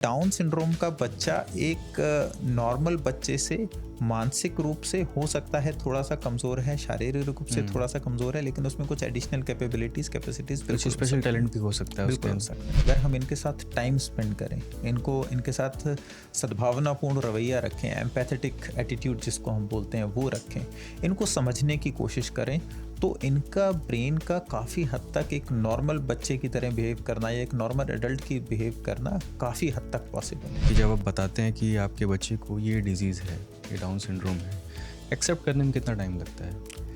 Down syndrome का बच्चा एक नॉर्मल बच्चे से मानसिक रूप से हो सकता है थोड़ा सा कमज़ोर है, शारीरिक रूप से थोड़ा सा कमज़ोर है, लेकिन उसमें कुछ एडिशनल कैपेसिटीज़ कुछ बिल्कुल हो स्पेशल सकती हैं। टैलेंट भी हो सकता है उसके बिल्कुल हो अंदर। सकता है। अगर हम इनके साथ टाइम स्पेंड करें, इनके साथ सद्भावनापूर्ण रवैया रखें, एम्पैथेटिक एटीट्यूड जिसको हम बोलते हैं वो रखें, इनको समझने की कोशिश करें, तो इनका ब्रेन का काफ़ी हद तक एक नॉर्मल बच्चे की तरह बिहेव करना या एक नॉर्मल एडल्ट की बिहेव करना काफ़ी हद तक पॉसिबल है। कि जब आप बताते हैं कि आपके बच्चे को ये डिजीज़ है, ये डाउन सिंड्रोम है, एक्सेप्ट करने में कितना टाइम लगता है?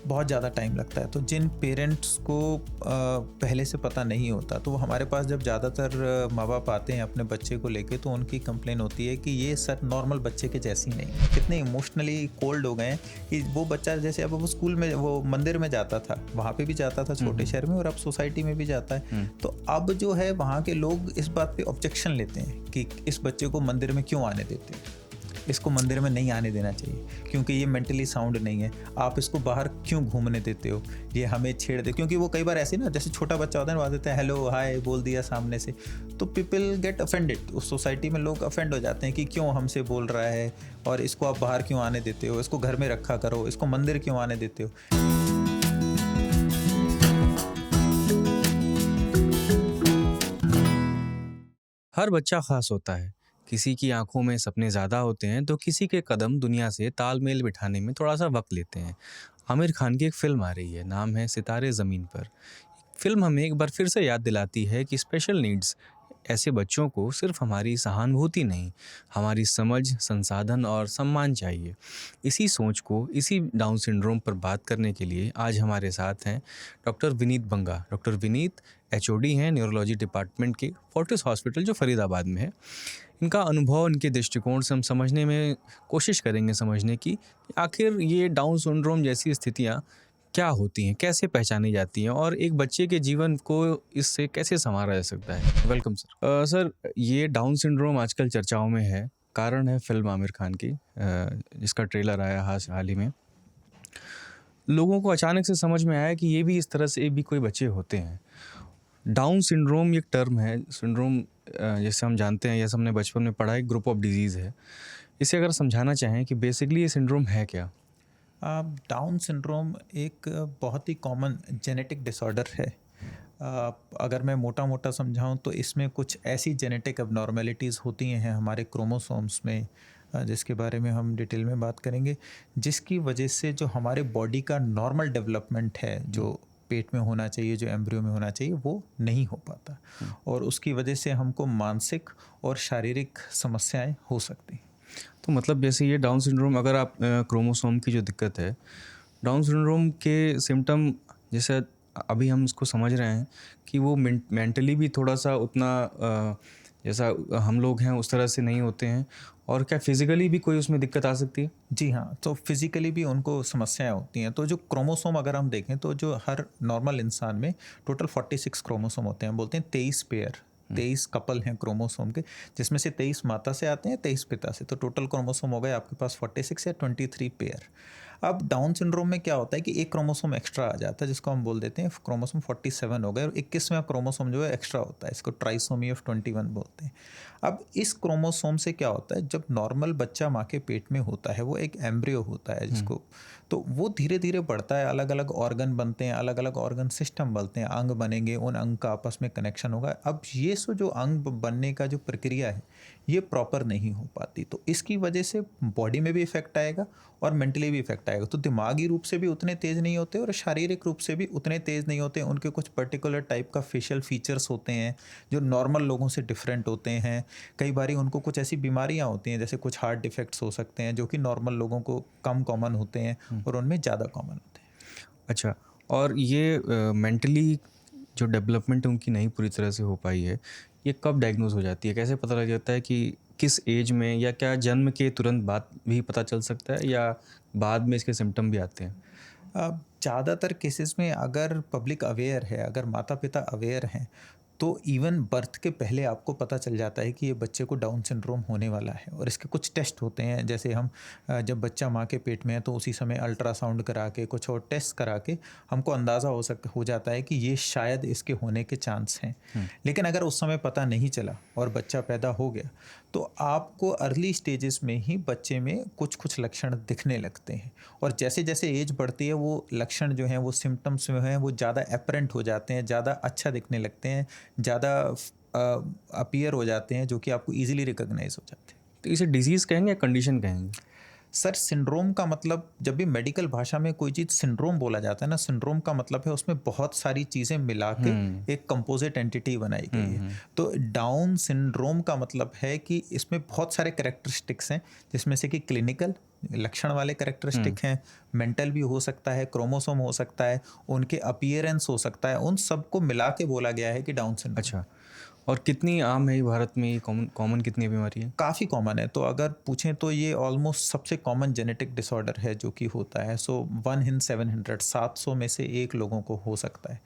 बहुत ज़्यादा टाइम लगता है। तो जिन पेरेंट्स को पहले से पता नहीं होता, तो वो हमारे पास जब ज़्यादातर माँ बाप आते हैं अपने बच्चे को लेके, तो उनकी कंप्लेन होती है कि ये सर नॉर्मल बच्चे के जैसी नहीं है। कितने इमोशनली कोल्ड हो गए हैं कि वो बच्चा, जैसे अब वो स्कूल में, वो मंदिर में जाता था, वहाँ पे भी जाता था छोटे शहर में, और अब सोसाइटी में भी जाता है। तो अब जो है वहाँ के लोग इस बात पे ऑब्जेक्शन लेते हैं कि इस बच्चे को मंदिर में क्यों आने देते हो, इसको मंदिर में नहीं आने देना चाहिए क्योंकि ये मेंटली साउंड नहीं है, आप इसको बाहर क्यों घूमने देते हो, ये हमें छेड़ दे। क्योंकि वो कई बार ऐसे ना, जैसे छोटा बच्चा होता है ना, देते हैं हेलो हाय बोल दिया सामने से, तो पीपल गेट अफेंडेड। उस सोसाइटी में लोग अफेंड हो जाते हैं कि क्यों हमसे बोल रहा है, और इसको आप बाहर क्यों आने देते हो, इसको घर में रखा करो, इसको मंदिर क्यों आने देते हो। हर बच्चा खास होता है। किसी की आंखों में सपने ज़्यादा होते हैं तो किसी के कदम दुनिया से तालमेल बिठाने में थोड़ा सा वक्त लेते हैं। आमिर खान की एक फ़िल्म आ रही है, नाम है सितारे ज़मीन पर। फ़िल्म हमें एक बार फिर से याद दिलाती है कि स्पेशल नीड्स ऐसे बच्चों को सिर्फ हमारी सहानुभूति नहीं, हमारी समझ, संसाधन और सम्मान चाहिए। इसी सोच को, इसी डाउन सिंड्रोम पर बात करने के लिए आज हमारे साथ हैं डॉक्टर विनीत बंगा। डॉक्टर विनीत एचओडी हैं न्यूरोलॉजी डिपार्टमेंट के फोर्टिस हॉस्पिटल जो फरीदाबाद में है। इनका अनुभव, इनके दृष्टिकोण से हम समझने में कोशिश करेंगे समझने की कि आखिर ये डाउन सिंड्रोम जैसी स्थितियाँ क्या होती हैं, कैसे पहचानी जाती हैं और एक बच्चे के जीवन को इससे कैसे संवारा जा सकता है। Welcome sir. सर, ये डाउन सिंड्रोम आजकल चर्चाओं में है, कारण है फिल्म आमिर खान की, जिसका ट्रेलर आया हाल ही में। लोगों को अचानक से समझ में आया कि ये भी इस तरह से भी कोई बच्चे होते हैं। डाउन सिंड्रोम एक टर्म है, सिंड्रोम जैसे हम जानते हैं, जैसे हमने बचपन में पढ़ा, एक ग्रुप ऑफ डिजीज़ है। इसे अगर समझाना चाहें कि बेसिकली ये सिंड्रोम है क्या? डाउन सिंड्रोम एक बहुत ही कॉमन जेनेटिक डिसऑर्डर है। अगर मैं मोटा मोटा समझाऊं तो इसमें कुछ ऐसी जेनेटिक अबनॉर्मेलिटीज़ होती हैं हमारे क्रोमोसोम्स में, जिसके बारे में हम डिटेल में बात करेंगे, जिसकी वजह से जो हमारे बॉडी का नॉर्मल डेवलपमेंट है, जो पेट में होना चाहिए, जो एम्ब्रियो में होना चाहिए, वो नहीं हो पाता, और उसकी वजह से हमको मानसिक और शारीरिक समस्याएं हो सकती हैं। तो मतलब जैसे ये डाउन सिंड्रोम, अगर आप क्रोमोसोम की जो दिक्कत है, डाउन सिंड्रोम के सिम्टम, जैसे अभी हम इसको समझ रहे हैं कि वो मेंटली भी थोड़ा सा उतना जैसा हम लोग हैं उस तरह से नहीं होते हैं, और क्या फिजिकली भी कोई उसमें दिक्कत आ सकती है? जी हाँ, तो फिज़िकली भी उनको समस्याएँ होती हैं। तो जो क्रोमोसोम अगर हम देखें, तो जो हर नॉर्मल इंसान में टोटल 46 क्रोमोसोम होते हैं। हम बोलते हैं 23 पेयर, 23 कपल हैं क्रोमोसोम के, जिसमें से 23 माता से आते हैं, 23 पिता से। तो टोटल क्रोमोसोम हो गए आपके पास 46 या 23 पेयर। अब डाउन सिंड्रोम में क्या होता है कि एक क्रोमोसोम एक्स्ट्रा आ जाता है, जिसको हम बोल देते हैं क्रोमोसोम 47 हो गए, और 21वां क्रोमोसोम जो है एक्स्ट्रा होता है, इसको ट्राइसोमी ऑफ 21 बोलते हैं। अब इस क्रोमोसोम से क्या होता है, जब नॉर्मल बच्चा माँ के पेट में होता है, वो एक एम्ब्रियो होता है जिसको, तो वो धीरे धीरे बढ़ता है, अलग अलग ऑर्गन बनते हैं, अलग अलग ऑर्गन सिस्टम बनते हैं, अंग बनेंगे, उन अंग का आपस में कनेक्शन होगा। अब ये जो अंग बनने का जो प्रक्रिया है, ये प्रॉपर नहीं हो पाती, तो इसकी वजह से बॉडी में भी इफेक्ट आएगा और मेंटली भी इफेक्ट आएगा। तो दिमागी रूप से भी उतने तेज नहीं होते और शारीरिक रूप से भी उतने तेज नहीं होते। उनके कुछ पर्टिकुलर टाइप का फेशियल फीचर्स होते हैं जो नॉर्मल लोगों से डिफरेंट होते हैं। कई बारी उनको कुछ ऐसी बीमारियां होती हैं, जैसे कुछ हार्ट डिफेक्ट्स हो सकते हैं, जो कि नॉर्मल लोगों को कम कॉमन होते हैं और उनमें ज़्यादा कॉमन होते हैं। अच्छा, और ये मेंटली जो डेवलपमेंट उनकी नहीं पूरी तरह से हो पाई है, ये कब डायग्नोज हो जाती है? कैसे पता लग जाता है कि किस एज में, या क्या जन्म के तुरंत बाद भी पता चल सकता है, या बाद में इसके सिम्टम भी आते हैं? ज़्यादातर केसेस में अगर पब्लिक अवेयर है, अगर माता पिता अवेयर हैं, तो इवन बर्थ के पहले आपको पता चल जाता है कि ये बच्चे को डाउन सिंड्रोम होने वाला है, और इसके कुछ टेस्ट होते हैं। जैसे हम जब बच्चा माँ के पेट में है तो उसी समय अल्ट्रासाउंड करा के कुछ और टेस्ट करा के हमको अंदाज़ा हो जाता है कि ये शायद इसके होने के चांस हैं। लेकिन अगर उस समय पता नहीं चला और बच्चा पैदा हो गया तो आपको अर्ली स्टेजेस में ही बच्चे में कुछ कुछ लक्षण दिखने लगते हैं, और जैसे जैसे एज बढ़ती है वो लक्षण जो हैं, वो सिम्टम्स जो हैं, वो ज़्यादा एपरेंट हो जाते हैं, ज़्यादा अच्छा दिखने लगते हैं, ज़्यादा अपीयर हो जाते हैं, जो कि आपको इजीली रिकॉग्नाइज हो जाते हैं। तो इसे डिजीज़ कहेंगे या कंडीशन कहेंगे? सर सिंड्रोम का मतलब, जब भी मेडिकल भाषा में कोई चीज़ सिंड्रोम बोला जाता है ना, सिंड्रोम का मतलब है उसमें बहुत सारी चीज़ें मिला के एक कंपोजिट एंटिटी बनाई गई है। तो डाउन सिंड्रोम का मतलब है कि इसमें बहुत सारे कैरेक्टरिस्टिक्स हैं, जिसमें से कि क्लिनिकल लक्षण वाले कैरेक्टरिस्टिक हैं, मेंटल भी हो सकता है, क्रोमोसोम हो सकता है, उनके अपीयरेंस हो सकता है, उन सबको मिला के बोला गया है कि डाउन सिंड्रोम। अच्छा, और कितनी आम है ये भारत में, ये कॉमन कितनी बीमारी है? काफ़ी कॉमन है। तो अगर पूछें तो ये ऑलमोस्ट सबसे कॉमन जेनेटिक डिसऑर्डर है जो कि होता है। सो 1 in 700, 700 में से एक लोगों को हो सकता है।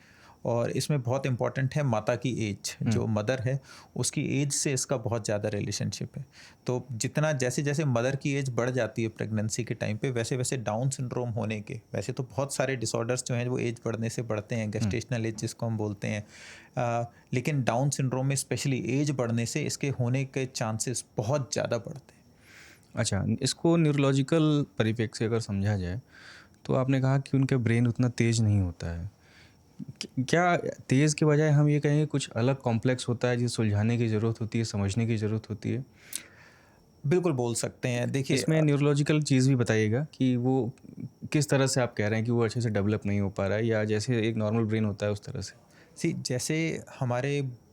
और इसमें बहुत इंपॉर्टेंट है माता की एज, जो मदर है उसकी एज से इसका बहुत ज़्यादा रिलेशनशिप है। तो जितना जैसे जैसे मदर की एज बढ़ जाती है प्रेगनेंसी के टाइम पे, वैसे वैसे डाउन सिंड्रोम होने के, वैसे तो बहुत सारे डिसऑर्डर्स जो हैं वो एज बढ़ने से बढ़ते हैं, गेस्टेशनल एज जिसको हम बोलते हैं, लेकिन डाउन सिंड्रोम में स्पेशली एज बढ़ने से इसके होने के चांसेस बहुत ज़्यादा बढ़ते हैं। अच्छा, इसको न्यूरोलॉजिकल परिप्रेक्ष्य से अगर समझा जाए तो आपने कहा कि उनका ब्रेन उतना तेज़ नहीं होता है। क्या तेज़ के बजाय हम ये कहेंगे कुछ अलग कॉम्प्लेक्स होता है जिसे सुलझाने की ज़रूरत होती है, समझने की ज़रूरत होती है? बिल्कुल बोल सकते हैं। देखिए इसमें न्यूरोलॉजिकल चीज़ भी बताइएगा कि वो किस तरह से आप कह रहे हैं कि वो अच्छे से डेवलप नहीं हो पा रहा है, या जैसे एक नॉर्मल ब्रेन होता है उस तरह से? जैसे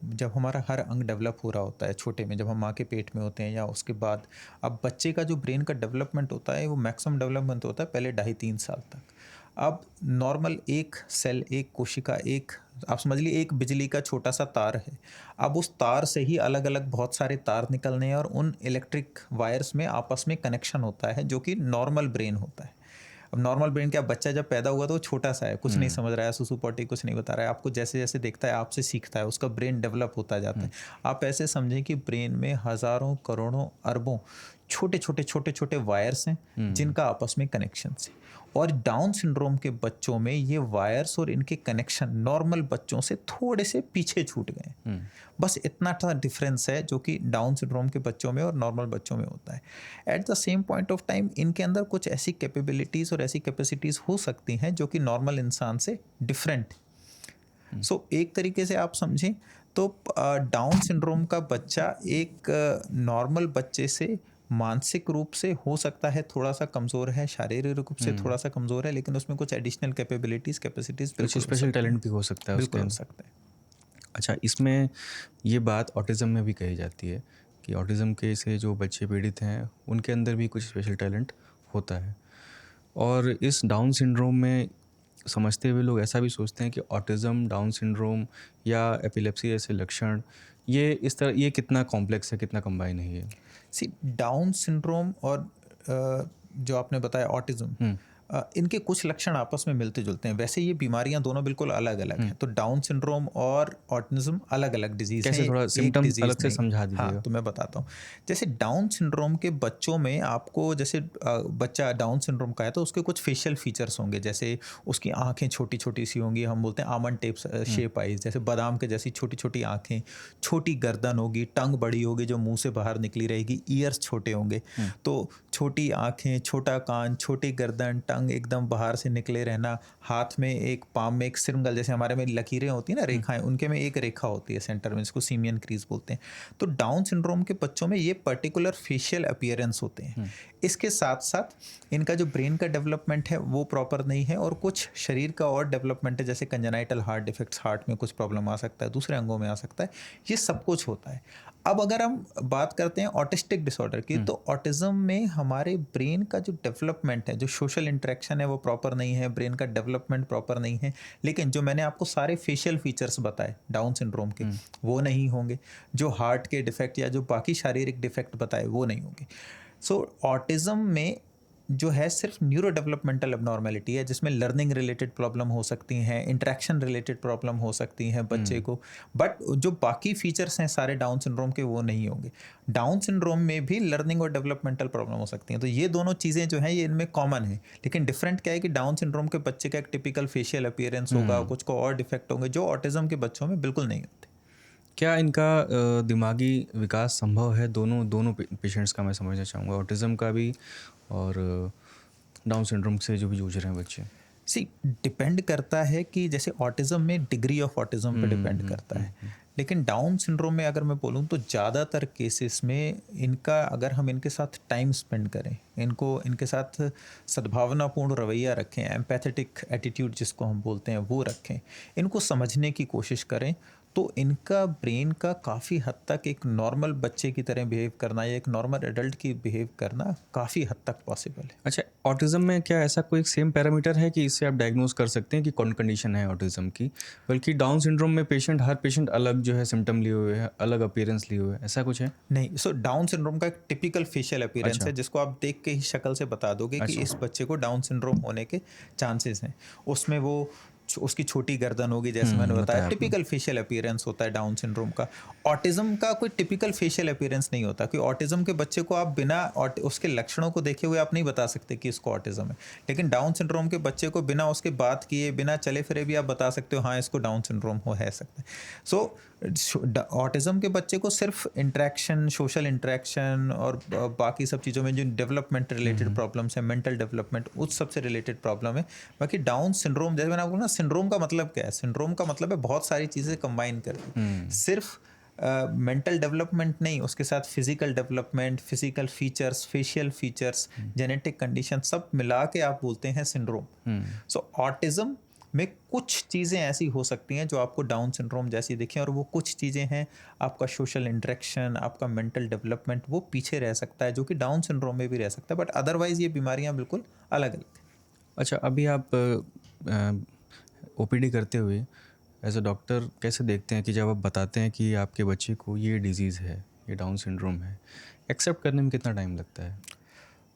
जब हमारा हर अंग डेवलप हो रहा होता है छोटे में, जब हम माँ के पेट में होते हैं या उसके बाद, अब बच्चे का जो ब्रेन का डेवलपमेंट होता है वो मैक्सिमम डेवलपमेंट होता है पहले 2.5-3 साल तक। अब नॉर्मल एक सेल, एक कोशिका, एक, आप समझ लीजिए एक बिजली का छोटा सा तार है। अब उस तार से ही अलग अलग बहुत सारे तार निकलने हैं और उन इलेक्ट्रिक वायर्स में आपस में कनेक्शन होता है, जो कि नॉर्मल ब्रेन होता है। अब नॉर्मल ब्रेन क्या, बच्चा जब पैदा हुआ तो वो छोटा सा है, कुछ नहीं समझ रहा है, सुसु पॉटी कुछ नहीं बता रहा है, आपको जैसे जैसे देखता है आपसे सीखता है, उसका ब्रेन डेवलप होता जाता है। आप ऐसे समझें कि ब्रेन में हज़ारों करोड़ों अरबों छोटे छोटे वायर्स हैं जिनका आपस में कनेक्शन है। और डाउन सिंड्रोम के बच्चों में ये वायर्स और इनके कनेक्शन नॉर्मल बच्चों से थोड़े से पीछे छूट गए। बस इतना सा डिफरेंस है जो कि डाउन सिंड्रोम के बच्चों में और नॉर्मल बच्चों में होता है। At the same point of time इनके अंदर कुछ ऐसी कैपेबिलिटीज़ और ऐसी कैपेसिटीज़ हो सकती हैं जो कि नॉर्मल इंसान से डिफरेंट है। सो एक तरीके से आप समझें तो डाउन सिंड्रोम का बच्चा एक नॉर्मल बच्चे से मानसिक रूप से हो सकता है थोड़ा सा कमज़ोर है, शारीरिक रूप से थोड़ा सा कमज़ोर है, लेकिन उसमें कुछ एडिशनल कैपेबिलिटीज़, कैपेसिटीज़ कुछ स्पेशल टैलेंट भी हो सकता है बिल्कुल उसके हो अंदर। सकता है। अच्छा, इसमें ये बात ऑटिज़म में भी कही जाती है कि ऑटिज़म के से जो बच्चे पीड़ित हैं उनके अंदर भी कुछ स्पेशल टैलेंट होता है, और इस डाउन सिंड्रोम में समझते हुए लोग ऐसा भी सोचते हैं कि ऑटिज़म, डाउन सिंड्रोम या एपिलेप्सी जैसे लक्षण, ये कितना कॉम्प्लेक्स है, कितना कंबाइन है ये? डाउन सिंड्रोम और जो आपने बताया ऑटिज्म, इनके कुछ लक्षण आपस में मिलते जुलते हैं। वैसे ये बीमारियां दोनों बिल्कुल अलग अलग हैं। तो डाउन सिंड्रोम और ऑटिज्म अलग अलग डिजीज़ हैं, कैसे, थोड़ा एक सिम्टम डिजीज़ अलग से नहीं। समझा हाँ, दीजिएगा। तो मैं बताता हूँ। जैसे डाउन सिंड्रोम के बच्चों में आपको, जैसे बच्चा डाउन सिंड्रोम का है तो उसके कुछ फेशियल फीचर्स होंगे, जैसे उसकी आंखें छोटी छोटी सी होंगी, हम बोलते हैं आमंड टेप शेप आइज, जैसे बादाम के जैसी छोटी छोटी आंखें, छोटी गर्दन होगी, टंग बड़ी होगी जो मुंह से बाहर निकली रहेगी, ईयर्स छोटे होंगे। तो छोटी आंखें, छोटा कान, छोटी गर्दन, टंग एकदम बाहर से निकले रहना, हाथ में एक, पाम में एक सिरंगल, जैसे हमारे में लकीरें होती हैं ना, रेखाएं, उनके में एक रेखा होती है सेंटर में, इसको सीमियन क्रीज बोलते हैं। तो डाउन सिंड्रोम के बच्चों में ये पर्टिकुलर फेशियल अपीयरेंस होते हैं। इसके साथ साथ इनका जो ब्रेन का डेवलपमेंट है वो प्रॉपर नहीं है, और कुछ शरीर का और डेवलपमेंट है, जैसे कंजेनाइटल हार्ट डिफेक्ट्स, हार्ट में कुछ प्रॉब्लम आ सकता है, दूसरे अंगों में आ सकता है, ये सब कुछ होता है। अब अगर हम बात करते हैं ऑटिस्टिक डिसऑर्डर की, तो ऑटिज्म में हमारे ब्रेन का जो डेवलपमेंट है, जो सोशल इंटरेक्शन है वो प्रॉपर नहीं है, ब्रेन का डेवलपमेंट प्रॉपर नहीं है, लेकिन जो मैंने आपको सारे फेशियल फीचर्स बताए डाउन सिंड्रोम के, वो नहीं होंगे। जो हार्ट के डिफेक्ट या जो बाकी शारीरिक डिफेक्ट बताए वो नहीं होंगे। सो ऑटिज्म में जो है सिर्फ न्यूरो डेवलपमेंटल एबनॉर्मेलिटी है, जिसमें लर्निंग रिलेटेड प्रॉब्लम हो सकती हैं, इंटरेक्शन रिलेटेड प्रॉब्लम हो सकती हैं बच्चे को, बट जो बाकी फीचर्स हैं सारे डाउन सिंड्रोम के वो नहीं होंगे। डाउन सिंड्रोम में भी लर्निंग और डेवलपमेंटल प्रॉब्लम हो सकती हैं, तो ये दोनों चीज़ें जो हैं ये इनमें कॉमन है। लेकिन डिफरेंट क्या है कि डाउन सिंड्रोम के बच्चे का एक टिपिकल फेशियल अपीयरेंस होगा, कुछ को और डिफेक्ट होंगे जो ऑटिज्म के बच्चों में बिल्कुल नहीं होते। क्या इनका दिमागी विकास संभव है? दोनों पेशेंट्स का मैं समझना चाहूँगा, ऑटिज़म का भी और डाउन सिंड्रोम से जो भी जूझ रहे हैं बच्चे। सी डिपेंड करता है कि जैसे ऑटिज्म में डिग्री ऑफ ऑटिज्म पे डिपेंड करता है, लेकिन डाउन सिंड्रोम में अगर मैं बोलूँ तो ज़्यादातर केसेस में इनका अगर हम इनके साथ टाइम स्पेंड करें, इनके साथ सद्भावनापूर्ण रवैया रखें, एम्पैथेटिक एटीट्यूड जिसको हम बोलते हैं वो रखें, इनको समझने की कोशिश करें, तो इनका ब्रेन का काफ़ी हद तक एक नॉर्मल बच्चे की तरह बिहेव करना या एक नॉर्मल एडल्ट की बिहेव करना काफ़ी हद तक पॉसिबल है। अच्छा, ऑटिज़म में क्या ऐसा कोई सेम पैरामीटर है कि इससे आप डायग्नोज कर सकते हैं कि कौन कंडीशन है ऑटिज़म की? बल्कि डाउन सिंड्रोम में हर पेशेंट अलग जो है सिम्टम लिए हुए है, अलग अपीयरेंस लिए हुए है, ऐसा कुछ है? नहीं, सो डाउन सिंड्रोम का एक टिपिकल फेशियल अपीयरेंस अच्छा। है जिसको आप देख के ही शक्ल से बता दोगे कि अच्छा। इस बच्चे को डाउन सिंड्रोम होने के चांसेस हैं। उसमें वो उसकी छोटी गर्दन होगी, जैसे मैंने बताया, बताया आपने। टिपिकल फेशियल अपीयरेंस होता है डाउन सिंड्रोम का। ऑटिज्म का कोई टिपिकल फेशियल अपीयरेंस नहीं होता, कि ऑटिज्म के बच्चे को आप बिना उसके लक्षणों को देखे हुए आप नहीं बता सकते कि इसको ऑटिज्म है, लेकिन डाउन सिंड्रोम के बच्चे को बिना उसके बात किए, बिना चले फिरे भी आप बता सकते हो हाँ इसको डाउन सिंड्रोम हो है सकता है। सो ऑटिज्म के बच्चे को सिर्फ इंटरेक्शन, सोशल इंटरेक्शन और बाकी सब चीज़ों में जो डेवलपमेंट रिलेटेड प्रॉब्लम्स है, मेंटल डेवलपमेंट, उस सब से रिलेटेड प्रॉब्लम है। बाकी डाउन सिंड्रोम, जैसे मैंने आपको ना, सिंड्रोम का मतलब क्या है? सिंड्रोम का मतलब है बहुत सारी चीज़ें कंबाइन करके, सिर्फ मेंटल डेवलपमेंट नहीं, उसके साथ physical development, physical features, facial features, genetic condition सब मिला के आप बोलते हैं सिंड्रोम। सो ऑटिज्म में कुछ चीज़ें ऐसी हो सकती हैं जो आपको डाउन सिंड्रोम जैसी दिखें, और वो कुछ चीज़ें हैं, आपका सोशल इंटरेक्शन, आपका मेंटल डेवलपमेंट वो पीछे रह सकता है, जो कि डाउन सिंड्रोम में भी रह सकता है, बट अदरवाइज ये बीमारियां बिल्कुल अलग अलग हैं। अच्छा, अभी आप ओपीडी करते हुए एज अ डॉक्टर कैसे देखते हैं कि जब आप बताते हैं कि आपके बच्चे को ये डिजीज़ है, ये डाउन सिंड्रोम है, एक्सेप्ट करने में कितना टाइम लगता है?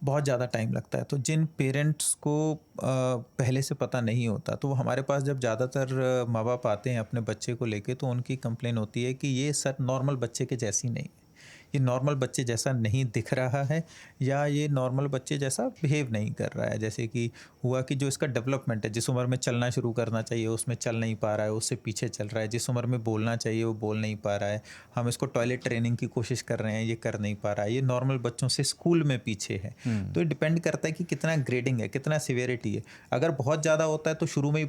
बहुत ज़्यादा टाइम लगता है। तो जिन पेरेंट्स को पहले से पता नहीं होता, तो वो हमारे पास जब ज़्यादातर माँ बाप आते हैं अपने बच्चे को लेके, तो उनकी कंप्लेन होती है कि ये सर नॉर्मल बच्चे के जैसी नहीं है, ये नॉर्मल बच्चे जैसा नहीं दिख रहा है, या ये नॉर्मल बच्चे जैसा बिहेव नहीं कर रहा है। जैसे कि हुआ कि जो इसका डेवलपमेंट है, जिस उम्र में चलना शुरू करना चाहिए उसमें चल नहीं पा रहा है, उससे पीछे चल रहा है, जिस उम्र में बोलना चाहिए वो बोल नहीं पा रहा है, हम इसको टॉयलेट ट्रेनिंग की कोशिश कर रहे हैं, ये कर नहीं पा रहा है, ये नॉर्मल बच्चों से स्कूल में पीछे है। तो ये डिपेंड करता है कि कितना ग्रेडिंग है, कितना सिवियरिटी है। अगर बहुत ज़्यादा होता है तो शुरू में ही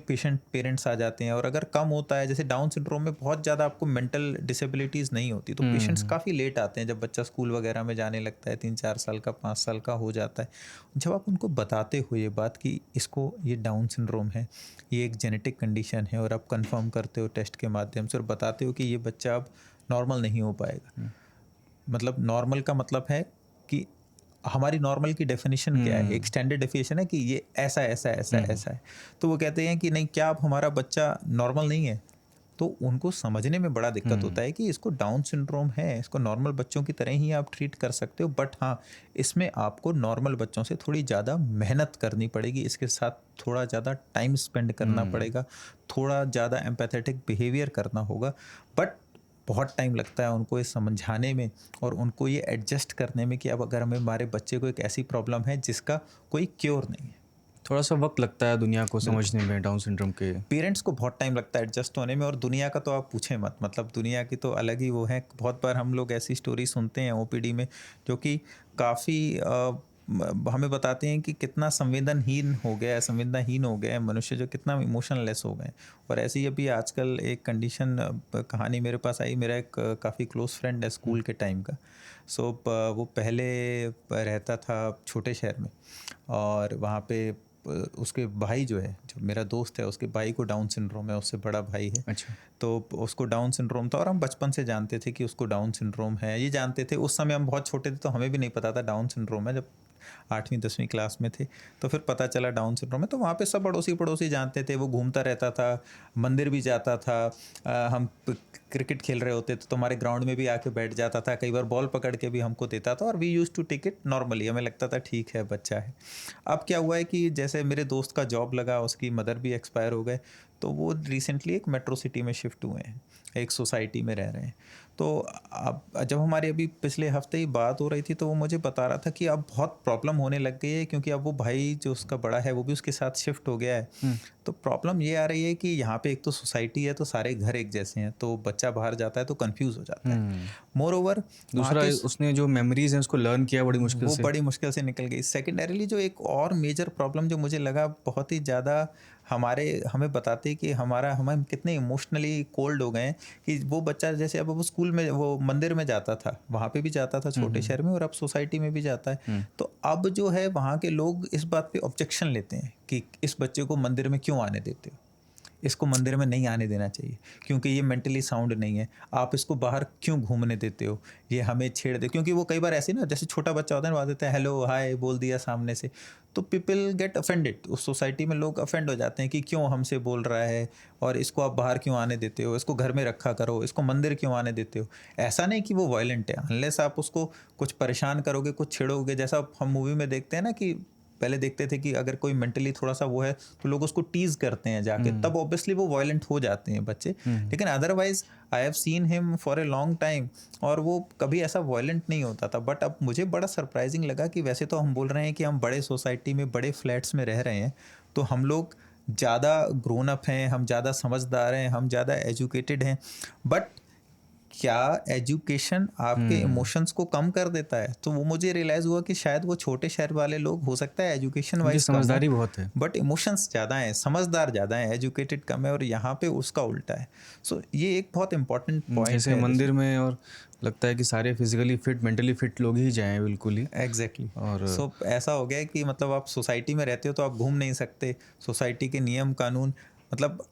पेरेंट्स आ जाते हैं, और अगर कम होता है, जैसे डाउन सिंड्रोम में बहुत ज़्यादा आपको मेंटल डिसेबिलिटीज़ नहीं होती, तो पेशेंट्स काफ़ी लेट आते हैं, जब बच्चा स्कूल वगैरह में जाने लगता है, 3-4 साल का, 5 साल का हो जाता है। जब आप उनको बताते हो ये बात कि इसको ये डाउन सिंड्रोम है, ये एक जेनेटिक कंडीशन है, और आप कंफर्म करते हो टेस्ट के माध्यम से, और बताते हो कि ये बच्चा अब नॉर्मल नहीं हो पाएगा। मतलब नॉर्मल का मतलब है कि हमारी नॉर्मल की डेफिनेशन क्या है, एक स्टैंडर्ड डेफिनेशन है कि ये ऐसा ऐसा ऐसा ऐसा है। तो वो कहते हैं कि नहीं, क्या अब हमारा बच्चा नॉर्मल नहीं है? तो उनको समझने में बड़ा दिक्कत होता है कि इसको डाउन सिंड्रोम है, इसको नॉर्मल बच्चों की तरह ही आप ट्रीट कर सकते हो, बट हाँ, इसमें आपको नॉर्मल बच्चों से थोड़ी ज़्यादा मेहनत करनी पड़ेगी, इसके साथ थोड़ा ज़्यादा टाइम स्पेंड करना पड़ेगा, थोड़ा ज़्यादा एम्पैथेटिक बिहेवियर करना होगा, बट बहुत टाइम लगता है उनको ये समझाने में और उनको ये एडजस्ट करने में कि अब अगर हमारे बच्चे को एक ऐसी प्रॉब्लम है जिसका कोई क्योर नहीं है। थोड़ा सा वक्त लगता है दुनिया को समझने में डाउन सिंड्रोम के। पेरेंट्स को बहुत टाइम लगता है एडजस्ट होने में, और दुनिया का तो आप पूछें मत, मतलब दुनिया की तो अलग ही वो है। बहुत बार हम लोग ऐसी स्टोरी सुनते हैं ओपीडी में जो कि काफ़ी हमें बताते हैं कि कितना संवेदनहीन हो गया है मनुष्य, जो कितना इमोशनलेस हो गए। और ऐसे ही अभी आजकल एक कंडीशन कहानी मेरे पास आई, मेरा एक काफ़ी क्लोज फ्रेंड है स्कूल के टाइम का। सो वो पहले रहता था छोटे शहर में, और वहाँ पे उसके भाई जो है, जो मेरा दोस्त है, उसके भाई को डाउन सिंड्रोम है, उससे बड़ा भाई है। अच्छा। तो उसको डाउन सिंड्रोम था, और हम बचपन से जानते थे कि उसको डाउन सिंड्रोम है, ये जानते थे। उस समय हम बहुत छोटे थे तो हमें भी नहीं पता था डाउन सिंड्रोम है। जब 8वीं 10वीं क्लास में थे, तो फिर पता चला डाउन सिंड्रोम है। तो वहाँ पे सब पड़ोसी जानते थे, वो घूमता रहता था, मंदिर भी जाता था। हम क्रिकेट खेल रहे होते तो हमारे ग्राउंड में भी आके बैठ जाता था, कई बार बॉल पकड़ के भी हमको देता था, और we use to take it normally, हमें लगता था ठीक है बच्चा है। अब क्या हुआ है कि जैसे मेरे दोस्त का जॉब लगा, उसकी मदर भी एक्सपायर हो गए, तो वो रिसेंटली एक मेट्रो सिटी में शिफ्ट हुए हैं, एक सोसाइटी में रह रहे हैं। तो अब जब हमारी अभी पिछले हफ्ते ही बात हो रही थी, तो वो मुझे बता रहा था कि अब बहुत प्रॉब्लम होने लग गई है, क्योंकि अब वो भाई जो उसका बड़ा है वो भी उसके साथ शिफ्ट हो गया है। तो प्रॉब्लम ये आ रही है कि यहाँ पे एक तो सोसाइटी है, तो सारे घर एक जैसे हैं, तो बच्चा बाहर जाता है तो कंफ्यूज हो जाता है। मोर ओवर वहाँ दूसरा के उसने जो मेमोरीज हैं उसको लर्न किया बड़ी मुश्किल वो से। बड़ी मुश्किल से निकल गई। सेकेंडरीली जो एक और मेजर प्रॉब्लम जो मुझे लगा बहुत ही ज़्यादा हमें बताते कि हम कितने इमोशनली कोल्ड हो गए हैं, कि वो बच्चा जैसे अब वो स्कूल में, वो मंदिर में जाता था, वहाँ पे भी जाता था छोटे शहर में, और अब सोसाइटी में भी जाता है। तो अब जो है वहाँ के लोग इस बात पे ऑब्जेक्शन लेते हैं कि इस बच्चे को मंदिर में क्यों आने देते हो, इसको मंदिर में नहीं आने देना चाहिए, क्योंकि ये मेंटली साउंड नहीं है, आप इसको बाहर क्यों घूमने देते हो, ये हमें छेड़ दे। क्योंकि वो कई बार ऐसे ना, जैसे छोटा बच्चा होता है ना, वो आ देता है हेलो हाय बोल दिया सामने से, तो पीपल गेट अफेंडेड, उस सोसाइटी में लोग अफेंड हो जाते हैं कि क्यों हमसे बोल रहा है, और इसको आप बाहर क्यों आने देते हो, इसको घर में रखा करो, इसको मंदिर क्यों आने देते हो। ऐसा नहीं कि वो वायलेंट है, अनलेस आप उसको कुछ परेशान करोगे, कुछ छेड़ोगे, जैसा हम मूवी में देखते हैं ना, कि पहले देखते थे कि अगर कोई मेंटली थोड़ा सा वो है तो लोग उसको टीज करते हैं जाके, तब ऑब्वियसली वो वायलेंट हो जाते हैं बच्चे। लेकिन otherwise I have seen him for a long time, और वो कभी ऐसा वायलेंट नहीं होता था। बट अब मुझे बड़ा सरप्राइजिंग लगा कि वैसे तो हम बोल रहे हैं कि हम बड़े सोसाइटी में बड़े फ्लैट्स में रह रहे हैं, तो हम लोग ज़्यादा ग्रोन अप हैं, हम ज़्यादा समझदार हैं, हम ज़्यादा एजुकेटेड हैं, बट क्या एजुकेशन आपके इमोशंस को कम कर देता है? तो वो मुझे रियलाइज़ हुआ कि शायद वो छोटे शहर वाले लोग, हो सकता है एजुकेशन उनकी वाइज कम हो, समझदारी बहुत है। बट इमोशंस ज़्यादा हैं, समझदार ज़्यादा हैं, एजुकेटेड कम है, और यहाँ पे उसका उल्टा है। सो ये एक बहुत इंपॉर्टेंट पॉइंट जैसे है मंदिर में, और लगता है कि सारे फिजिकली फिट मेंटली फिट लोग ही जाएं बिल्कुल ही। एग्जैक्टली। और सो ऐसा हो गया है कि मतलब आप सोसाइटी में रहते हो तो आप घूम नहीं सकते, सोसाइटी के नियम कानून, मतलब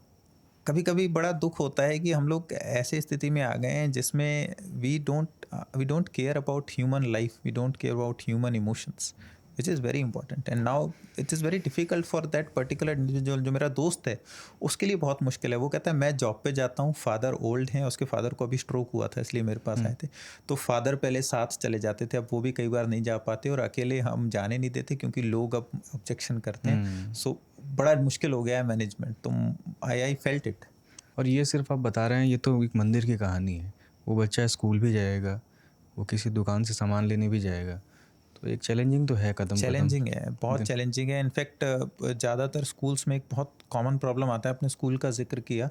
कभी कभी बड़ा दुख होता है कि हम लोग ऐसे स्थिति में आ गए हैं जिसमें we don't care about human life, we don't care about human emotions, which is very important. And now it is very difficult for that particular individual. जो मेरा दोस्त है उसके लिए बहुत मुश्किल है। वो कहता है मैं जॉब पे जाता हूँ, फादर ओल्ड हैं, उसके फादर को अभी स्ट्रोक हुआ था इसलिए मेरे पास आए थे, तो फादर पहले साथ चले जाते थे, अब वो भी कई बार नहीं जा पाते, और अकेले हम जाने नहीं देते क्योंकि लोग अब ऑब्जेक्शन करते हैं। सो बड़ा मुश्किल हो गया है मैनेजमेंट, तो आई फेल्ट इट। और ये सिर्फ आप बता रहे हैं, ये तो एक मंदिर की कहानी है। वो बच्चा स्कूल भी जाएगा, वो किसी दुकान से सामान लेने भी जाएगा, तो एक चैलेंजिंग तो है कदम कदम। चैलेंजिंग है, बहुत चैलेंजिंग है। इनफैक्ट ज़्यादातर स्कूल्स में एक बहुत कॉमन प्रॉब्लम आता है, अपने स्कूल का जिक्र किया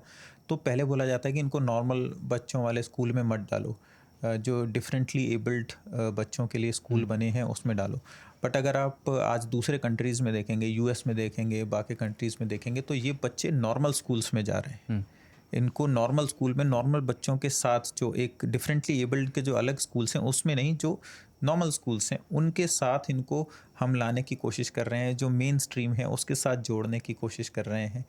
तो पहले बोला जाता है कि इनको नॉर्मल बच्चों वाले स्कूल में मत डालो, जो डिफरेंटली एबल्ड बच्चों के लिए स्कूल बने हैं उसमें डालो। बट अगर आप आज दूसरे कंट्रीज़ में देखेंगे, यूएस में देखेंगे, बाकी कंट्रीज़ में देखेंगे, तो ये बच्चे नॉर्मल स्कूल्स में जा रहे हैं। इनको नॉर्मल स्कूल में नॉर्मल बच्चों के साथ, जो एक डिफरेंटली एबल्ड के जो अलग स्कूल्स हैं उसमें नहीं, जो नॉर्मल स्कूल्स हैं उनके साथ इनको हम लाने की कोशिश कर रहे हैं, जो मेन स्ट्रीम है उसके साथ जोड़ने की कोशिश कर रहे हैं।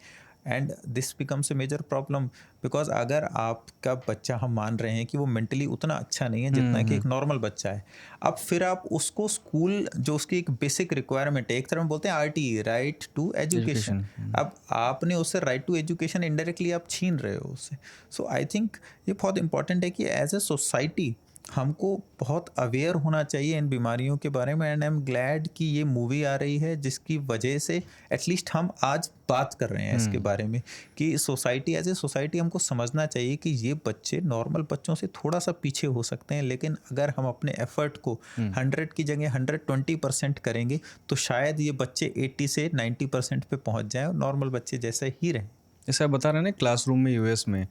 And this becomes a major problem, because अगर आपका बच्चा, हम मान रहे हैं कि वो मेंटली उतना अच्छा नहीं है जितना कि एक नॉर्मल बच्चा है, अब फिर आप उसको स्कूल, जो उसकी एक बेसिक रिक्वायरमेंट है, एक तरह में बोलते हैं आरटी, राइट टू एजुकेशन, अब आपने उससे राइट टू एजुकेशन इनडायरेक्टली आप छीन रहे हो उससे। सो आई थिंक ये बहुत इंपॉर्टेंट है कि एज ए सोसाइटी हमको बहुत अवेयर होना चाहिए इन बीमारियों के बारे में। एंड आई एम ग्लैड कि ये मूवी आ रही है जिसकी वजह से एटलीस्ट हम आज बात कर रहे हैं इसके बारे में, कि सोसाइटी, एज ए सोसाइटी हमको समझना चाहिए कि ये बच्चे नॉर्मल बच्चों से थोड़ा सा पीछे हो सकते हैं, लेकिन अगर हम अपने एफर्ट को 100 की जगह 120% करेंगे तो शायद ये बच्चे 80 से 90% पे पहुंच जाएं और नॉर्मल बच्चे जैसे ही रहें। जैसे आप बता रहे हैं ना, क्लासरूम में यूएस में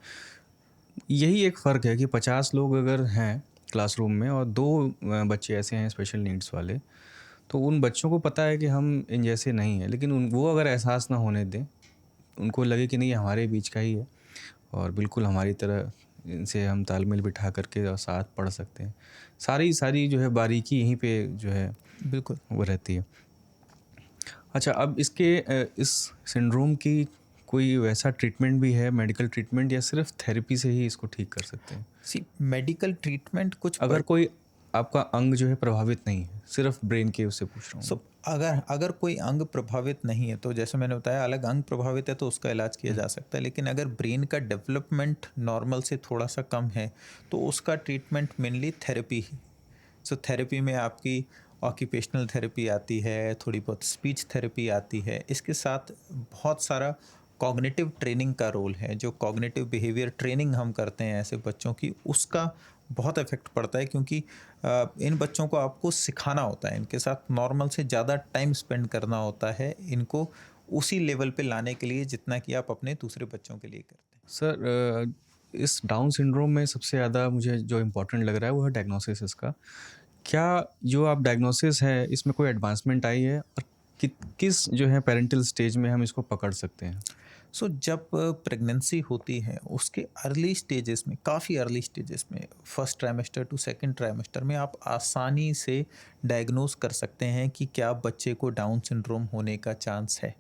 यही एक फ़र्क है कि 50 लोग अगर हैं क्लासरूम में और 2 बच्चे ऐसे हैं स्पेशल नीड्स वाले, तो उन बच्चों को पता है कि हम इन जैसे नहीं हैं, लेकिन वो अगर एहसास ना होने दें, उनको लगे कि नहीं ये हमारे बीच का ही है और बिल्कुल हमारी तरह इनसे हम तालमेल बिठा करके और साथ पढ़ सकते हैं, सारी जो है बारीकी यहीं पे जो है बिल्कुल वो रहती है। अच्छा, अब इसके इस सिंड्रोम की कोई वैसा ट्रीटमेंट भी है, मेडिकल ट्रीटमेंट, या सिर्फ थेरेपी से ही इसको ठीक कर सकते हैं? सी मेडिकल ट्रीटमेंट कुछ अगर कोई आपका अंग जो है प्रभावित नहीं है, सिर्फ ब्रेन के उससे पूछ रहा हूँ सो मैं। अगर अगर कोई अंग प्रभावित नहीं है तो जैसे मैंने बताया अलग अंग प्रभावित है तो उसका इलाज किया हुँ, जा सकता है, लेकिन अगर ब्रेन का डेवलपमेंट नॉर्मल से थोड़ा सा कम है तो उसका ट्रीटमेंट मेनली थेरेपी ही। सो थेरेपी में आपकी ऑक्यूपेशनल थेरेपी आती है, थोड़ी बहुत स्पीच थेरेपी आती है, इसके साथ बहुत सारा कॉग्निटिव ट्रेनिंग का रोल है। जो कॉग्निटिव बिहेवियर ट्रेनिंग हम करते हैं ऐसे बच्चों की, उसका बहुत इफ़ेक्ट पड़ता है, क्योंकि इन बच्चों को आपको सिखाना होता है, इनके साथ नॉर्मल से ज़्यादा टाइम स्पेंड करना होता है, इनको उसी लेवल पे लाने के लिए जितना कि आप अपने दूसरे बच्चों के लिए करते हैं। सर इस डाउन सिंड्रोम में सबसे ज़्यादा मुझे जो इम्पोर्टेंट लग रहा है वो है डायग्नोसिस इसका। क्या जो आप डायग्नोसिस है इसमें कोई एडवांसमेंट आई है और किस जो है पैरेंटल स्टेज में हम इसको पकड़ सकते हैं? सो जब प्रेगनेंसी होती है उसके अर्ली स्टेजेस में, काफ़ी अर्ली स्टेजेस में, first trimester to second trimester में आप आसानी से डायग्नोस कर सकते हैं कि क्या बच्चे को डाउन सिंड्रोम होने का चांस है।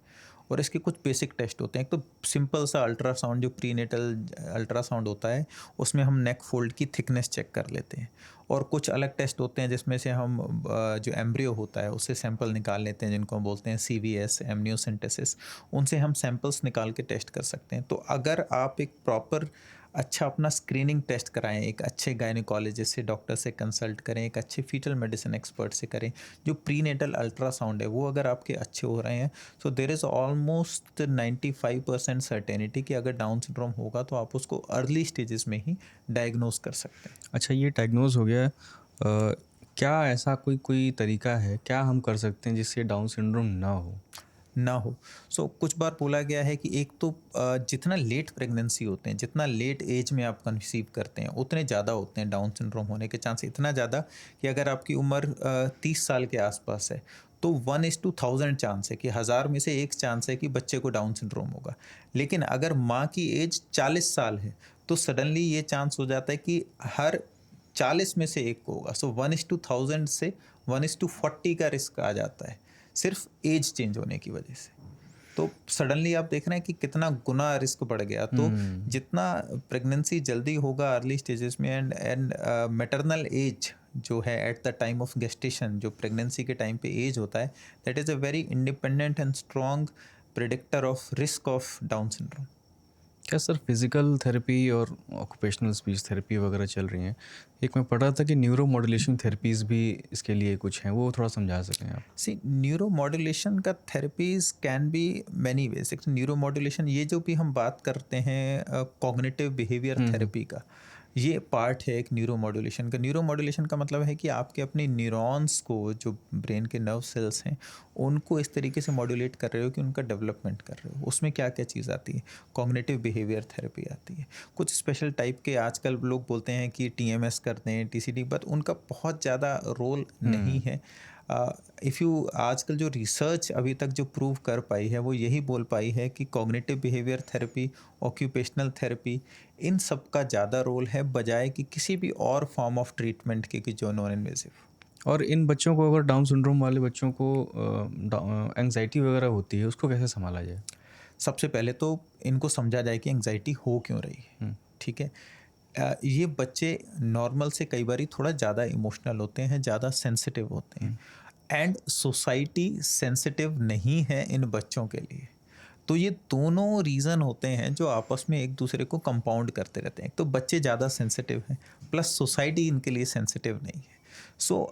और इसके कुछ बेसिक टेस्ट होते हैं। एक तो सिंपल सा अल्ट्रासाउंड, जो प्रीनेटल अल्ट्रासाउंड होता है, उसमें हम नेक फोल्ड की थिकनेस चेक कर लेते हैं। और कुछ अलग टेस्ट होते हैं जिसमें से हम जो एम्ब्रियो होता है उससे सैंपल निकाल लेते हैं, जिनको हम बोलते हैं CVS, एमनियोसेंटेसिस। उनसे हम सैंपल्स निकाल के टेस्ट कर सकते हैं। तो अगर आप एक प्रॉपर अच्छा अपना स्क्रीनिंग टेस्ट कराएं, एक अच्छे गायनेकोलॉजिस्ट से, डॉक्टर से कंसल्ट करें, एक अच्छे फीटल मेडिसिन एक्सपर्ट से करें, जो प्रीनेटल अल्ट्रासाउंड है वो अगर आपके अच्छे हो रहे हैं, सो देर इज़ ऑलमोस्ट 95% सर्टेनिटी कि अगर डाउन सिंड्रोम होगा तो आप उसको अर्ली स्टेजेस में ही डायग्नोस कर सकते हैं। अच्छा, ये डायग्नोज हो गया क्या ऐसा कोई कोई तरीका है, क्या हम कर सकते हैं जिससे डाउन सिंड्रोम ना हो? ना हो। सो कुछ बार बोला गया है कि एक तो जितना लेट प्रेगनेंसी होते हैं, जितना लेट एज में आप कंसीव करते हैं, उतने ज़्यादा होते हैं डाउन सिंड्रोम होने के चांस। इतना ज़्यादा कि अगर आपकी उम्र 30 साल के आसपास है तो 1:1000 चांस है कि 1000 में से एक चांस है कि बच्चे को डाउन सिंड्रोम होगा। लेकिन अगर माँ की एज 40 साल है तो सडनली ये चांस हो जाता है कि हर 40 में से एक को होगा। सो 1:1000 से 1:40 का रिस्क आ जाता है, सिर्फ एज चेंज होने की वजह से। तो सडनली आप देख रहे हैं कि कितना गुना रिस्क बढ़ गया। तो हुँ। जितना प्रेगनेंसी जल्दी होगा अर्ली स्टेजेस में, एंड मैटरनल एज जो है at the time of gestation, जो प्रेगनेंसी के टाइम पे एज होता है, that is a very independent and strong predictor of risk of down syndrome. क्या सर फिज़िकल थेरेपी और ऑक्यूपेशनल स्पीच थेरेपी वगैरह चल रही हैं? एक मैं पढ़ रहा था कि न्यूरो मॉड्यूलेशन थेरेपीज़ भी इसके लिए कुछ हैं, वो थोड़ा समझा सकें आप? सी न्यूरोमॉड्यूलेशन का therapies can be many ways. एक न्यूरोमॉड्यूलेशन, ये जो भी हम बात करते हैं कॉग्निटिव बिहेवियर हुँ, हुँ। थेरेपी का, ये पार्ट है एक न्यूरोमॉड्यूलेशन का। न्यूरोमॉड्यूलेशन का मतलब है कि आपके अपने न्यूरॉन्स को, जो ब्रेन के नर्व सेल्स हैं, उनको इस तरीके से मॉड्यूलेट कर रहे हो कि उनका डेवलपमेंट कर रहे हो। उसमें क्या क्या चीज़ आती है? कॉग्निटिव बिहेवियर थेरेपी आती है। कुछ स्पेशल टाइप के आजकल लोग बोलते हैं कि TMS करते हैं, TCD, बट उनका बहुत ज़्यादा रोल नहीं हुँ। है। इफ़ यू आजकल जो रिसर्च अभी तक जो प्रूव कर पाई है वो यही बोल पाई है कि cognitive behaviour therapy, occupational therapy, इन सब का ज़्यादा रोल है बजाय कि किसी भी और फॉर्म ऑफ ट्रीटमेंट के कि जो नॉन इन्वेसिव। और इन बच्चों को अगर डाउन सिंड्रोम वाले बच्चों को एंग्ज़ायटी वगैरह होती है, उसको कैसे सँभाला जाए? सबसे पहले तो इनको समझा जाए कि एंग्जाइटी हो क्यों रही है। हुँ, ठीक है। ये बच्चे नॉर्मल से कई बारी थोड़ा ज़्यादा इमोशनल होते हैं, ज़्यादा सेंसिटिव होते हैं, हुँ। एंड सोसाइटी सेंसिटिव नहीं है इन बच्चों के लिए। तो ये दोनों रीज़न होते हैं जो आपस में एक दूसरे को कंपाउंड करते रहते हैं। एक तो बच्चे ज़्यादा सेंसिटिव हैं, प्लस सोसाइटी इनके लिए सेंसिटिव नहीं है। सो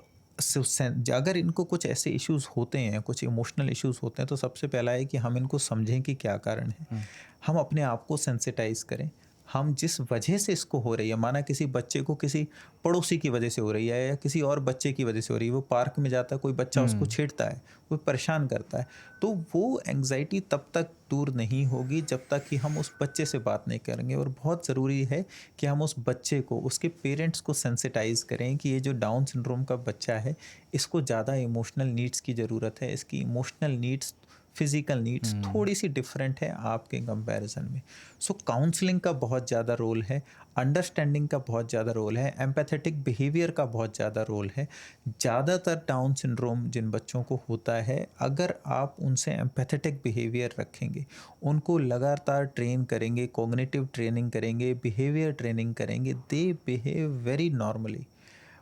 अगर इनको कुछ ऐसे इश्यूज़ होते हैं, कुछ इमोशनल इश्यूज़ होते हैं, तो सबसे पहला है कि हम इनको समझें कि क्या कारण है। हुँ। हम अपने आप को सेंसिटाइज़ करें। हम जिस वजह से इसको हो रही है, माना किसी बच्चे को किसी पड़ोसी की वजह से हो रही है या किसी और बच्चे की वजह से हो रही है, वो पार्क में जाता है, कोई बच्चा उसको हुँ। छेड़ता है, वो परेशान करता है, तो वो एंग्जाइटी तब तक दूर नहीं होगी जब तक कि हम उस बच्चे से बात नहीं करेंगे। और बहुत ज़रूरी है कि हम उस बच्चे को, उसके पेरेंट्स को सेंसिटाइज़ करें कि ये जो डाउन सिंड्रोम का बच्चा है, इसको ज़्यादा इमोशनल नीड्स की ज़रूरत है। इसकी इमोशनल नीड्स, फिज़िकल नीड्स हुँ। थोड़ी सी डिफरेंट है आपके कंपैरिजन में। सो काउंसलिंग का बहुत ज़्यादा रोल है, अंडरस्टैंडिंग का बहुत ज़्यादा रोल है, एम्पैथेटिक बिहेवियर का बहुत ज़्यादा रोल है। ज़्यादातर डाउन सिंड्रोम जिन बच्चों को होता है, अगर आप उनसे एम्पैथेटिक बिहेवियर रखेंगे, उनको लगातार ट्रेन करेंगे, कॉग्निटिव ट्रेनिंग करेंगे, बिहेवियर ट्रेनिंग करेंगे, दे बिहेव वेरी नॉर्मली।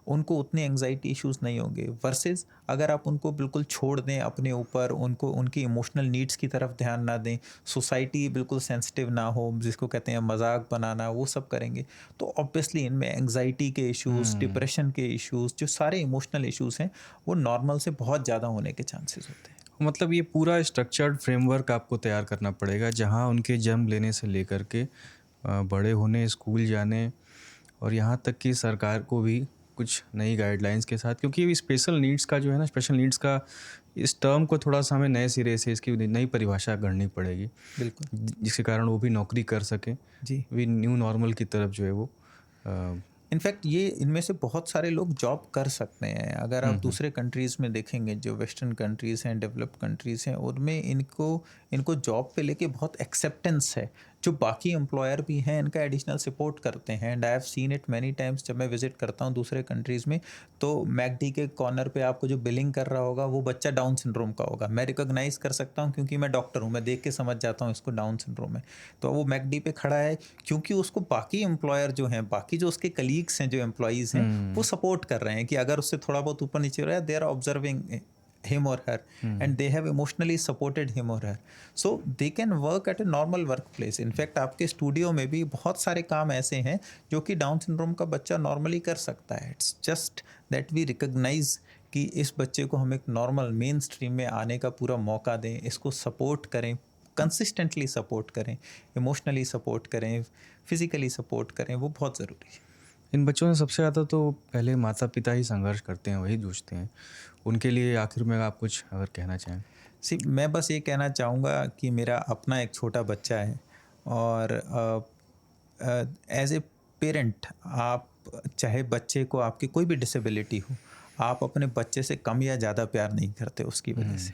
उनको उतने एंग्जाइटी इश्यूज नहीं होंगे। वर्सेस अगर आप उनको बिल्कुल छोड़ दें अपने ऊपर, उनको उनकी इमोशनल नीड्स की तरफ ध्यान ना दें, सोसाइटी बिल्कुल सेंसिटिव ना हो, जिसको कहते हैं मजाक बनाना, वो सब करेंगे, तो ऑब्वियसली इनमें एंग्जाइटी के इश्यूज, डिप्रेशन के इश्यूज, जो सारे इमोशनल इश्यूज हैं वो नॉर्मल से बहुत ज़्यादा होने के चांसेस होते हैं। मतलब ये पूरा स्ट्रक्चर्ड फ्रेमवर्क आपको तैयार करना पड़ेगा, जहाँ उनके जन्म लेने से लेकर के बड़े होने, स्कूल जाने, और यहाँ तक कि सरकार को भी कुछ नई गाइडलाइंस के साथ, क्योंकि ये स्पेशल नीड्स का जो है ना, स्पेशल नीड्स का इस टर्म को थोड़ा सा हमें नए सिरे से इसकी नई परिभाषा गढ़नी पड़ेगी, बिल्कुल जिसके कारण वो भी नौकरी कर सकें, जी। भी न्यू नॉर्मल की तरफ जो है वो इनफैक्ट ये इनमें से बहुत सारे लोग जॉब कर सकते हैं। अगर आप दूसरे कंट्रीज़ में देखेंगे, जो वेस्टर्न कंट्रीज़ हैं, डेवलप्ड कंट्रीज़ हैं, उनमें इनको इनको जॉब पे लेके बहुत एक्सेप्टेंस है। जो बाकी एम्प्लॉयर भी हैं इनका एडिशनल सपोर्ट करते हैं, and I have seen it many times. जब मैं विजिट करता हूँ दूसरे कंट्रीज़ में, तो मैकडी के कॉर्नर पे आपको जो बिलिंग कर रहा होगा वो बच्चा डाउन सिंड्रोम का होगा। मैं रिकॉग्नाइज़ कर सकता हूँ क्योंकि मैं डॉक्टर हूँ, मैं देख के समझ जाता हूँ इसको डाउन सिंड्रोम है। तो वो मैकडी पे खड़ा है क्योंकि उसको बाकी एम्प्लॉयर जो हैं, बाकी जो उसके कलीग्स हैं, जो एम्प्लॉयज़ हैं, वो सपोर्ट कर रहे हैं कि अगर उससे थोड़ा बहुत ऊपर नीचे हो रहा है, they are observing him or her and they have emotionally supported him or her, so they can work at a normal workplace. in fact आपके स्टूडियो में भी बहुत सारे काम ऐसे हैं जो कि डाउन सिंड्रोम का बच्चा नॉर्मली कर सकता है। It's just that we recognise कि इस बच्चे को हम एक नॉर्मल मेन स्ट्रीम में आने का पूरा मौका दें, इसको सपोर्ट करें, कंसिस्टेंटली सपोर्ट करें, इमोशनली सपोर्ट करें, फिजिकली सपोर्ट करें, वो बहुत ज़रूरी है। इन बच्चों से सबसे ज़्यादा तो पहले माता पिता ही संघर्ष करते हैं, वही जूझते हैं। उनके लिए आखिर में आप कुछ अगर कहना चाहें? मैं बस ये कहना चाहूँगा कि मेरा अपना एक छोटा बच्चा है, और एज ए पेरेंट आप चाहे बच्चे को आपकी कोई भी डिसेबिलिटी हो, आप अपने बच्चे से कम या ज़्यादा प्यार नहीं करते उसकी वजह से।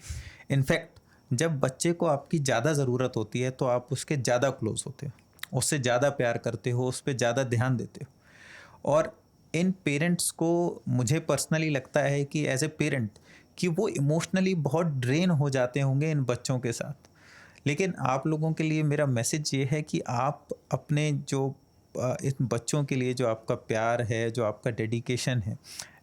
इनफैक्ट जब बच्चे को आपकी ज़्यादा ज़रूरत होती है तो आप उसके ज़्यादा क्लोज होते हो, उससे ज़्यादा प्यार करते हो, उस पर ज़्यादा ध्यान देते हो। और इन पेरेंट्स को मुझे पर्सनली लगता है कि एज ए पेरेंट कि वो इमोशनली बहुत ड्रेन हो जाते होंगे इन बच्चों के साथ। लेकिन आप लोगों के लिए मेरा मैसेज ये है कि आप अपने जो इन बच्चों के लिए जो आपका प्यार है, जो आपका डेडिकेशन है,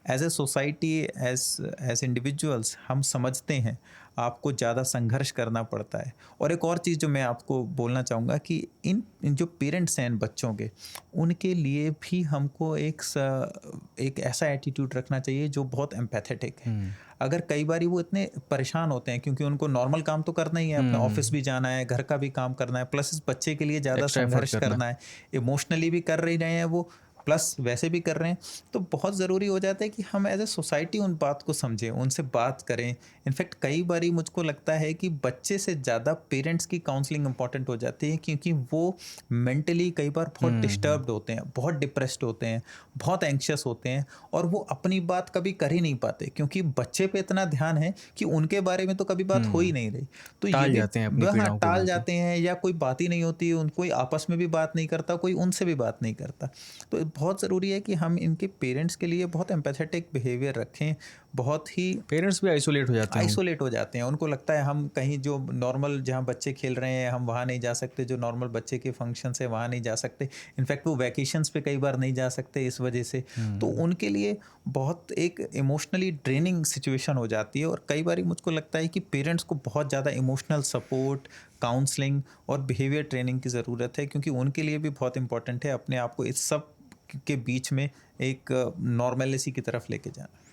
as a society, as individuals हम समझते हैं आपको ज़्यादा संघर्ष करना पड़ता है। और एक और चीज़ जो मैं आपको बोलना चाहूँगा कि इन जो पेरेंट्स हैं इन बच्चों के, उनके लिए भी हमको एक ऐसा एटीट्यूड रखना चाहिए जो बहुत एम्पैथेटिक है। अगर कई बार वो इतने परेशान होते हैं क्योंकि उनको नॉर्मल काम तो करना ही है, अपना ऑफिस भी जाना है, घर का भी काम करना है, प्लस इस बच्चे के लिए ज़्यादा संघर्ष करना है, इमोशनली भी कर रहे हैं वो, प्लस वैसे भी कर रहे हैं, तो बहुत ज़रूरी हो जाता है कि हम एज ए सोसाइटी उन बात को समझें, उनसे बात करें। इनफैक्ट कई बारी मुझको लगता है कि बच्चे से ज़्यादा पेरेंट्स की काउंसलिंग इंपॉर्टेंट हो जाती है, क्योंकि वो मेंटली कई बार बहुत डिस्टर्ब्ड होते हैं, बहुत डिप्रेस्ड होते हैं, बहुत एंक्शस होते हैं, और वो अपनी बात कभी कर ही नहीं पाते क्योंकि बच्चे पे इतना ध्यान है कि उनके बारे में तो कभी बात हो ही नहीं रही। तो टाल ये भी जाते हैं अपनी हाँ, पीड़ाओं को टाल लेके। जाते हैं, या कोई बात ही नहीं होती, कोई आपस में भी बात नहीं करता, कोई उनसे भी बात नहीं करता। तो बहुत ज़रूरी है कि हम इनके पेरेंट्स के लिए बहुत एम्पैथेटिक बिहेवियर रखें। बहुत ही पेरेंट्स भी आइसोलेट हो जाते हैं। आइसोलेट हो जाते हैं, उनको लगता है हम कहीं जो नॉर्मल जहाँ बच्चे खेल रहे हैं हम वहाँ नहीं जा सकते, जो नॉर्मल बच्चे के फंक्शंस है वहाँ नहीं जा सकते। इनफैक्ट वो वैकेशंस पे कई बार नहीं जा सकते इस वजह से। तो उनके लिए बहुत एक इमोशनली ड्रेनिंग सिचुएशन हो जाती है, और कई बार मुझको लगता है कि पेरेंट्स को बहुत ज़्यादा इमोशनल सपोर्ट, काउंसलिंग और बिहेवियर ट्रेनिंग की ज़रूरत है, क्योंकि उनके लिए भी बहुत इंपॉर्टेंट है अपने आप को इस सब के बीच में एक नॉर्मलिटी की तरफ लेके जाना।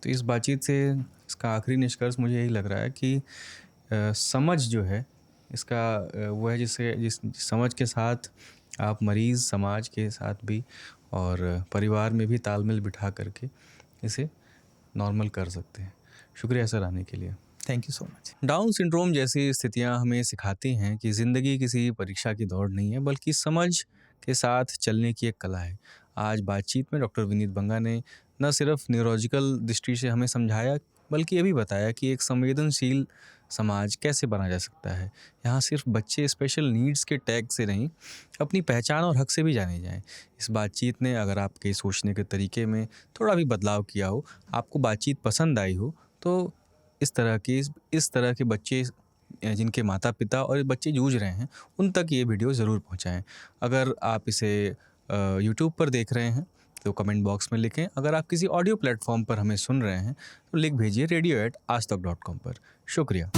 तो इस बातचीत से इसका आखिरी निष्कर्ष मुझे यही लग रहा है कि समझ जो है इसका वो है जिस समझ के साथ आप मरीज़, समाज के साथ भी और परिवार में भी तालमेल बिठा करके इसे नॉर्मल कर सकते हैं। शुक्रिया सर आने के लिए। Thank you so much. Down syndrome जैसी स्थितियां हमें सिखाती हैं कि ज़िंदगी किसी परीक्षा की दौड़ नहीं है, बल्कि समझ के साथ चलने की एक कला है। आज बातचीत में डॉक्टर विनीत बंगा ने न सिर्फ न्यूरोलॉजिकल दृष्टि से हमें समझाया, बल्कि ये भी बताया कि एक संवेदनशील समाज कैसे बना जा सकता है। यहाँ सिर्फ बच्चे स्पेशल नीड्स के टैग से नहीं, अपनी पहचान और हक से भी जाने जाएं। इस बातचीत ने अगर आपके सोचने के तरीके में थोड़ा भी बदलाव किया हो, आपको बातचीत पसंद आई हो, तो इस तरह के बच्चे जिनके माता पिता और बच्चे जूझ रहे हैं, उन तक ये वीडियो ज़रूर पहुंचाएं। अगर आप इसे यूट्यूब पर देख रहे हैं तो कमेंट बॉक्स में लिखें। अगर आप किसी ऑडियो प्लेटफॉर्म पर हमें सुन रहे हैं तो लिख भेजिए radio@aajtak.com पर। शुक्रिया।